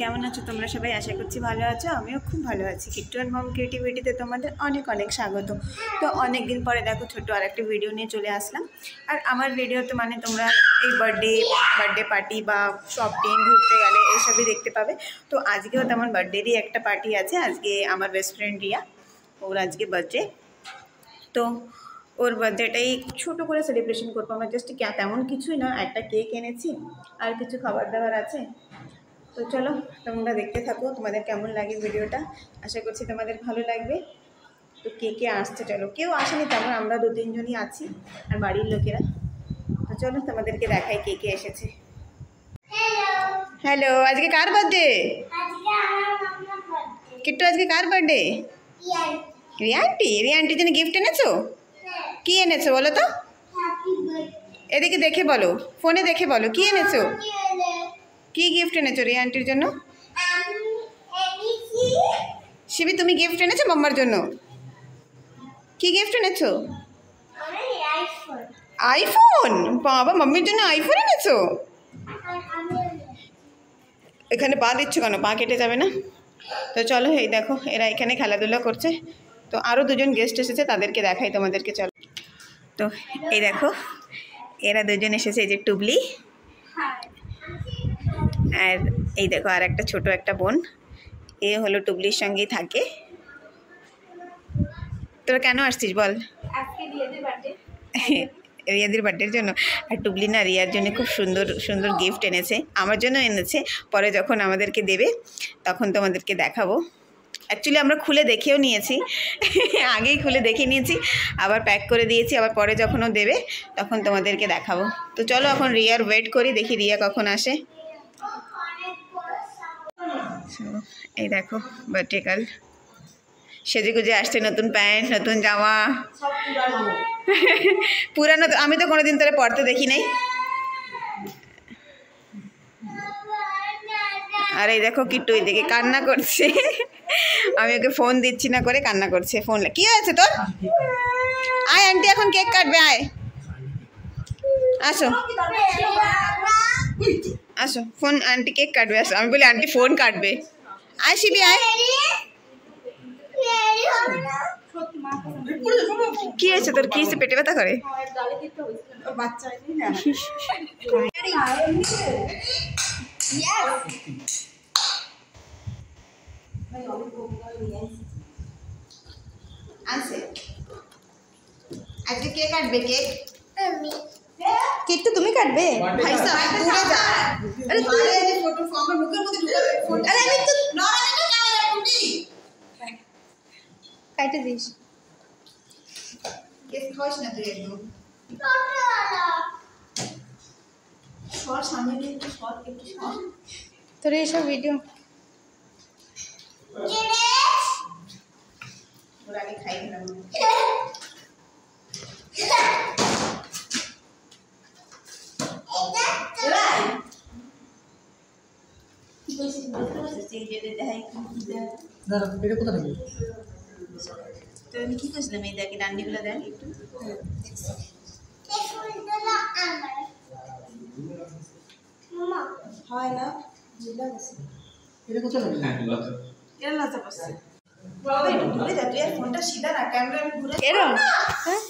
কেমন আছো তোমরা সবাই? আশা করছি ভালো আছো। আমিও খুব ভালো আছি। কিট্টু অ্যান্ড মম ক্রিয়েটিভিটিতে তোমাদের অনেক অনেক স্বাগত। তো অনেক দিন পরে দেখো ছোট্ট আর একটা ভিডিও নিয়ে চলে আসলাম। আর আমার ভিডিওতে মানে তোমরা এই বার্থডে পার্টি বা শপিং, ঘুরতে গেলে এইসবই দেখতে পাবে। তো আজকেও তেমন বার্থডেরই একটা পার্টি আছে। আজকে আমার বেস্ট ফ্রেন্ড রিয়া, ওর আজকে বার্থডে। তো ওর বার্থডেটাই ছোটো করে সেলিব্রেশন করবো আমরা। জাস্ট তেমন কিছুই না, একটা কেক এনেছি আর কিছু খাবার দাবার আছে। তো চলো তোমরা দেখতে থাকো, তোমাদের কেমন লাগে ভিডিওটা। আশা করছি তোমাদের ভালো লাগবে। তো কে আসছে, চলো। কেউ আসেনি তেমন, আমরা 2-3 জনই আছি আর বাড়ির লোকেরা। তো চলো তোমাদেরকে দেখাই কে এসেছে। হ্যালো, আজকে কার বার্থডে? কিট্টু আজকে কার বার্থডে? রিয়া আন্টির জন্য গিফট এনেছো? কি এনেছো বলো তো? এদিকে দেখে বলো, ফোনে দেখে বলো কি এনেছো, কি গিফট এনেছো রিয়া আন্টির জন্য? শিবি তুমি গিফট এনেছো মাম্মার জন্য? কি গিফট এনেছো? আইফোন? বাবা, মাম্মির জন্য আইফোন এনেছো? এখানে পা দিচ্ছ কেন? পা কেটে যাবে না? তো চলো, এই দেখো এরা এখানে খেলাধুলা করছে। তো আরও 2জন গেস্ট এসেছে, তাদেরকে দেখাই তোমাদেরকে, চলো। তো এই দেখো এরা 2জন এসেছে, এই যে টুবলি আর এই দেখো আর একটা ছোট একটা বোন। এ হলো টুবলির সঙ্গেই থাকে। তোরা কেন আসছিস বল? রিয়াদির বার্থডের জন্য। আর টুবলি না রিয়ার জন্য খুব সুন্দর সুন্দর গিফট এনেছে, আমার জন্য এনেছে। পরে যখন আমাদেরকে দেবে তখন তোমাদেরকে দেখাবো। অ্যাকচুয়ালি আমরা খুলে দেখেও নিয়েছি, আগেই খুলে দেখে নিয়েছি, আবার প্যাক করে দিয়েছি। আবার পরে যখন ও দেবে তখন তোমাদেরকে দেখাবো। তো চলো এখন রিয়ার ওয়েট করি, দেখি রিয়া কখন আসে। এই দেখো বার্থডে কাল সেজে গুজে আসছে, নতুন প্যান্ট, নতুন জামা। পুরানো তো আমি তো কোনোদিন তোরে পড়তে দেখি নাই। আর এই দেখো কিট্টু এদিকে কান্না করছে, আমি ওকে ফোন দিচ্ছি না করে কান্না করছে। ফোন কি হয়েছে তোর? আয় আন্টি এখন কেক কাটবে, আয় আসো আসো, ফোন আন্টি কেক কাটবে, আসো। আমি বলি আন্টি ফোন কাটবে। আয় শিবি আয়। কি হয়েছে তোর? কি হয়েছে? পেটে ব্যথা করে? আজকে কে কাটবে কেক? কেক তো তুমি কাটবে। ভাই সাহেব দূরে যা। আরে তুই এই ফটো আমার মুখের মধ্যে ঢুকাবে ফোন। আরে আমি তো না ক্যামেরা টুটি কাটে দিস। কেক খাওয়াস না তুই একদম। সর সামনে দিয়ে একটু সর, একটু সর। তোর এইসব ভিডিও ওর আগে খাই দিলাম। তো আমি কি করছিলাম, এই দেখি ডান্ডিগুলো দেখ একটু। হয় না জিলা গেছে এটা কোথায় লাগবে? এর লজ্জা পাচ্ছে বাবা, একটু ঘুরে যা তুই। আর ফোনটা সিধা না, ক্যামেরা আমি ঘুরে এরো। হ্যাঁ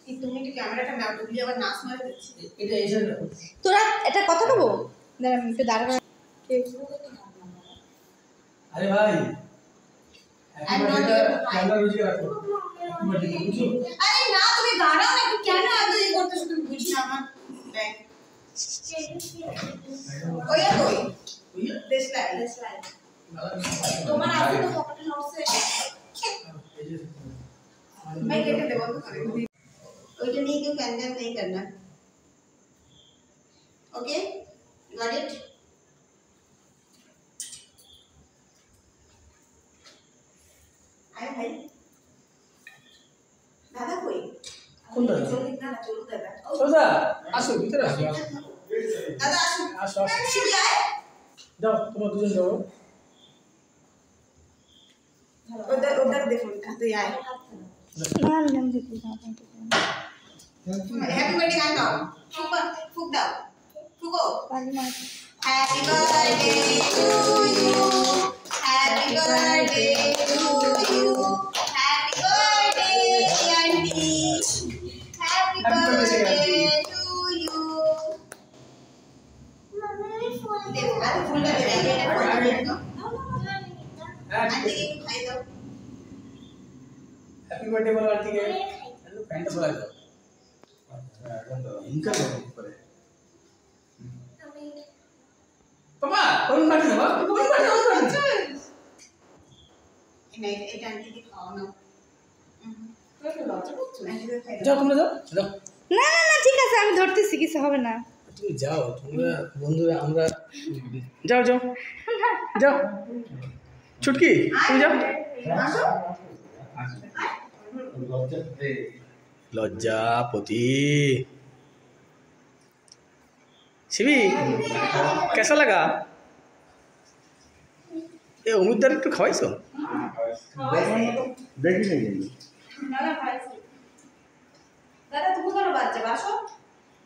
এই তুমি একটু ক্যামেরাটা নাও, তুমি আবার নাচ মারে দিচ্ছি। এটা এসে তোরা এটা কথা কব দাঁড়া, আমি একটু দাঁড়া। আরে ভাই ক্যামেরা রুজি রাখো। আরে না তুমি দাঁড়াও না, একটু কেন এত এই করতেছ তুমি? বুঝি না আমার ব্যাগ ওই দেশলাই তোমার আছে তো পকেটে নড়ছে। ভাই কেটে দেবো তো করে ওইটা নিয়ে কেউ ক্যান্ডেল नहीं करना। Okay got it. आए भाई दादा कोई कौन दादा? चलो दादा दादा আসো ভিতরে আসো। दादा আসো আসো শিবি আয়। যাও তোমরা দুজন যাও। उधर दे फोन का तो यार मार लेम देती है। हैप्पी बर्थडे गाना गाओ, फूक दाओ, फूको पानी मार। Happy birthday to you. Happy birthday to you. Happy birthday, auntie. Happy birthday to you. देखो ना तो फूल लगे रहेंगे ना फूल लगे तो आंटी के खाई दो हैप्पी बर्थडे बोलो आंटी के पैंट बोला दो इनका ऊपर है पापा कौन काट दो कौन काट दो नहीं एक आंटी के खाओ ना যাও তোমরা যাও যাও না না না ঠিক আছে আমি ধরতেছি কিছু হবে না তুমি যাও তোমরা বন্ধুরা আমরা যাও যাও যাও ছুটকি তুমি যাও আসো लज्जापति शिवी कैसा लगा ये उम्मीदवार একটু খাওয়াইছো দেখি নাই দাদা খাইছি দাদা তুমি কেন বাচ্চা বাসো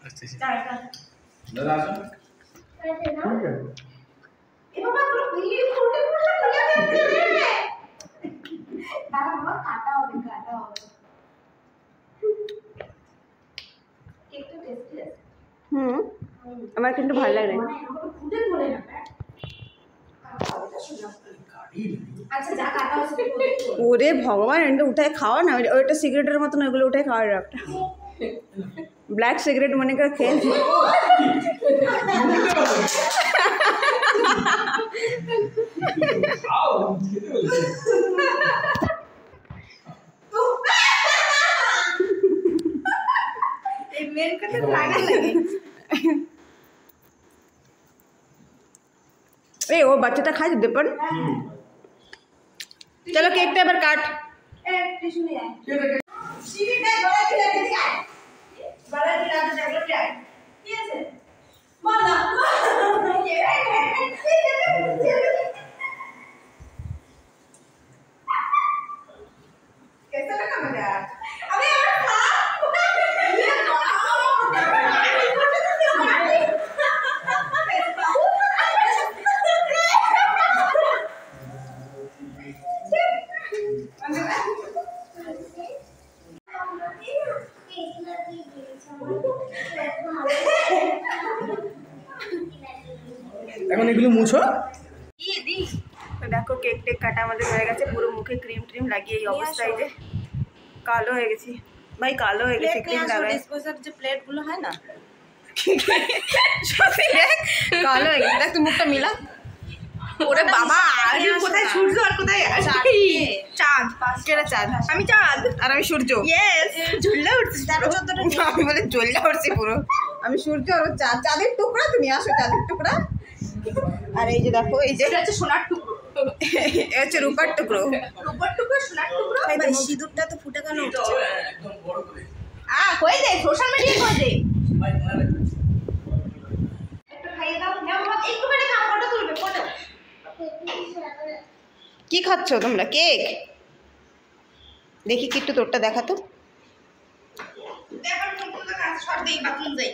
আচ্ছা দাদা আসো এ বাবা পুরো বিলি ফুটে ফুটে খুলে যাচ্ছে রে দাদা বাবা কাটা হবে একটু টেস্টি আছে আমার কিন্তু ভালো লাগে ফুটে তোলে না আচ্ছা যা কাটা আছে ওরে ভগবান এটা উঠায় খাওয়া না ওইটা সিগারেটের মতন ওইগুলো উঠায় খাওয়ার একটা ব্ল্যাক সিগারেট মনে করে খেয়ে এই মেন কথা লাগা লাগে ए वो बच्चा खा दे पर चलो केक टे पर काट एक टिश्यू ले आए सीवी में बड़ा खिला के दिया बड़ा खिला के जगह पे आए कैसे माना ये कैसा लगा मजा अबे यार এখন এগুলো মুছো তো দেখো কেক টেক কাটা আমাদের হয়ে গেছে পুরো মুখে ক্রিম ট্রিম লাগিয়ে এই অবস্থায় যে কালো হয়ে গেছি ভাই কালো হয়ে গেছে ক্রিম লাগায় ডিসপোজার যে প্লেট গুলো হয় না সত্যি দেখ কালো হয়ে গেছে দেখ তুই মুখটা মিলা ওরে বাবা আর কোথায় সূর্য আর কোথায় চাঁদ কেটা চাঁদ আমি চাঁদ আর আমি সূর্য ইয়েস ঝুললে উঠছি 13-14টা আমি বলে জ্বললে উঠছি পুরো আমি সূর্য আর ও চাঁদ চাঁদের টুকরা তুমি আসো চাঁদের টুকরা আর এই যে দেখো এই যে এটা হচ্ছে সোনার টুকরো এ হচ্ছে রূপার টুকরো রূপার টুকরো সোনার টুকরো ভাই সিঁদুরটা তো ফুটে কেন উঠছে একদম বড় করে কই দে সোশ্যাল মিডিয়ায় কই দে ভাই মনে রাখো একটু খাইয়ে দাও নাও বাবা একটু করে খা ফটো তুলবে ফটো কি খাচ্ছ তোমরা কেক দেখি কি একটু তোরটা দেখা তো এবার মুখগুলো কাজ সর দেই বাথরুম যাই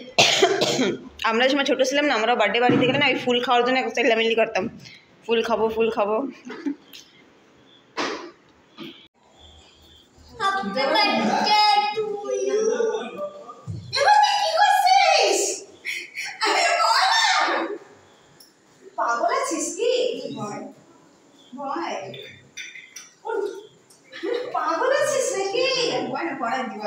আমরা সময় ছোট ছিলাম না আমরা বার্থডে বাড়িতে গেলে না ওই ফুল খাওয়ার জন্য চিল্লামিল্লি করতাম ফুল খাবো ফুল খাবো পাগল আছিস কি ভয় পাগল আছিস নাকি ভয় না পড়াই দিব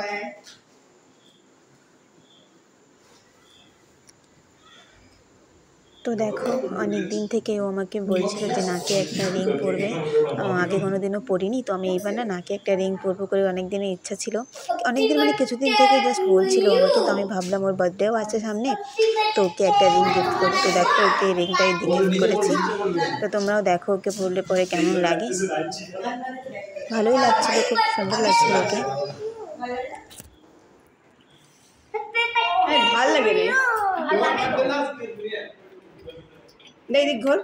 তো দেখো অনেক দিন থেকে ও আমাকে বলছিল যে নাকে একটা রিং পরবে আগে কোনো দিনও পরিনি তো আমি এইবার না নাকে একটা রিং পরবো করে অনেক দিনের ইচ্ছা ছিল অনেক দিন মানে কিছুদিন থেকে জাস্ট বলছিল আমাকে তো আমি ভাবলাম ওর বার্থডেও আছে সামনে তো ওকে একটা রিং গিফট করি তো দেখো ওকে রিংটাই গিফট করেছি তো তোমরাও দেখো ওকে পরলে পরে কেমন লাগে ভালোই লাগছিল খুব সুন্দর লাগছিল ওকে ভালো লাগে রে দেখ ঘর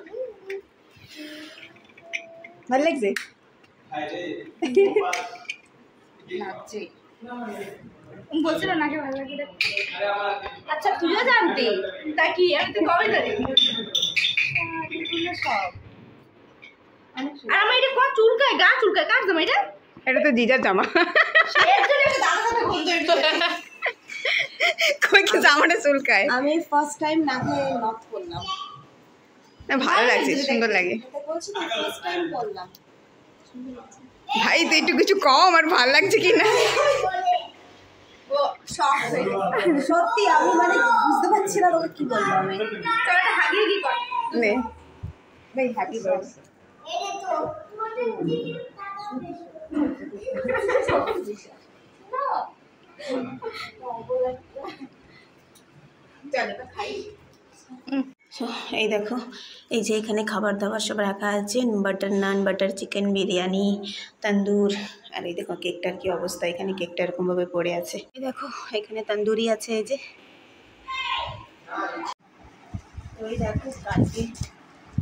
ভালো লাগছে বলছিল নাকি ভালো লাগে আচ্ছা তুইও জানতি তা কি আমি তো কবে জানি আর আমার এটা কোন চুলকায় গা চুলকায় কাট দাম এটা এটা তো জিজার জামা। এর জন্য একটা দাদা দাদা ঘুম ধরে কই কি জামাটা চুলকায়? আমি ফার্স্ট টাইম নাকে নক করলাম। না ভালো লাগছে, সুন্দর লাগে। এটা বলছি না ফার্স্ট টাইম করলাম। ভাই তুই একটু কিছু কম, আর ভালো লাগছে কি না? ও শক সত্যি আমি মানে বুঝতে পারছি না তোকে কি বলবো আমি। চল একটা হাগিয়ে কি কর নে ভাই, হ্যাপি বার্থডে। সো এই দেখো, এই যে এখানে খাবার দাবার সব রাখা আছে, বাটার নান, বাটার চিকেন, বিরিয়ানি, তন্দুর। আর এই দেখো কেকটার কি অবস্থা, এখানে কেকটা এরকমভাবে পড়ে আছে। এই দেখো এখানে তন্দুরি আছে এই যে। তো এই দেখো কালকে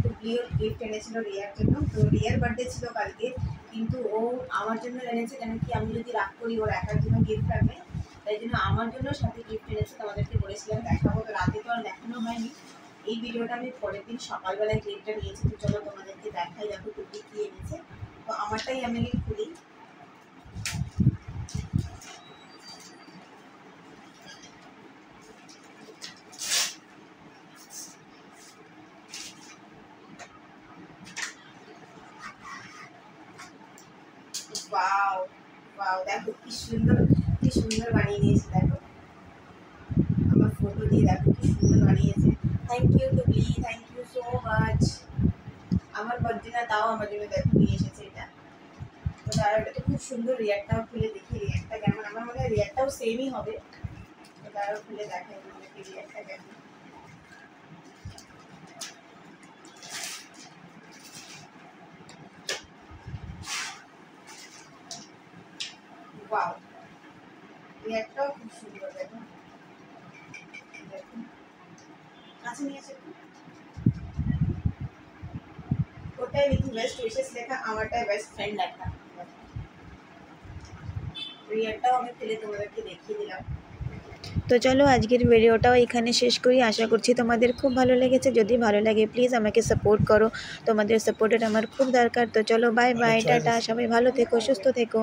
তো প্রিয় গিফট এনেছিল রিয়ার জন্য। তো রিয়ার বার্থডে ছিল কালকে, কিন্তু ও আমার জন্য এনেছে, কেন কি আমি যদি রাগ করি ওর একার জন্য গিফট আনবে, তাই জন্য আমার জন্য সাথে গিফট এনেছে। তোমাদেরকে বলেছিলাম দেখাবো, তো রাতে তো আর দেখানো হয়নি। এই ভিডিওটা আমি পরের দিন সকালবেলায় গিফটটা নিয়েছি। তো চলো তোমাদেরকে দেখাই, দেখো টুকি কী এনেছে। তো আমারটাই আমি খুলি। ওয়াও ওয়াও, দেখো কি সুন্দর বানিয়ে দিয়েছে। দেখো আমার ফটো দিয়ে দেখো কি সুন্দর বানিয়েছে। Thank you Tukli, thank you so much. আমার বার্থডে না, তাও আমার জন্য দেখো নিয়ে এসেছে এটা। তো তার এটা তো খুব সুন্দর। রিয়ারটাও খুলে দেখি রিয়ারটা কেমন। আমার মনে হয় রিয়ারটাও সেমই হবে। তো তারও খুলে দেখাই তোমাদেরকে রিয়ারটা কেমন। ওয়াও, রিয়ারটাও খুব সুন্দর। দেখো কাছে নিয়ে এসে ওটাই লিখি বেস্ট উইশেস লেখা, আমারটাই বেস্ট ফ্রেন্ড লেখা। রিয়ারটাও আমি খুলে তোমাদেরকে দেখিয়ে দিলাম। তো চলো আজকের ভিডিওটাও এখানে শেষ করি। আশা করছি তোমাদের খুব ভালো লেগেছে। যদি ভালো লাগে প্লিজ আমাকে সাপোর্ট করো, তোমাদের সাপোর্টের আমার খুব দরকার। তো চলো বাই বাই, টাটা, সবাই ভালো থেকো, সুস্থ থেকো।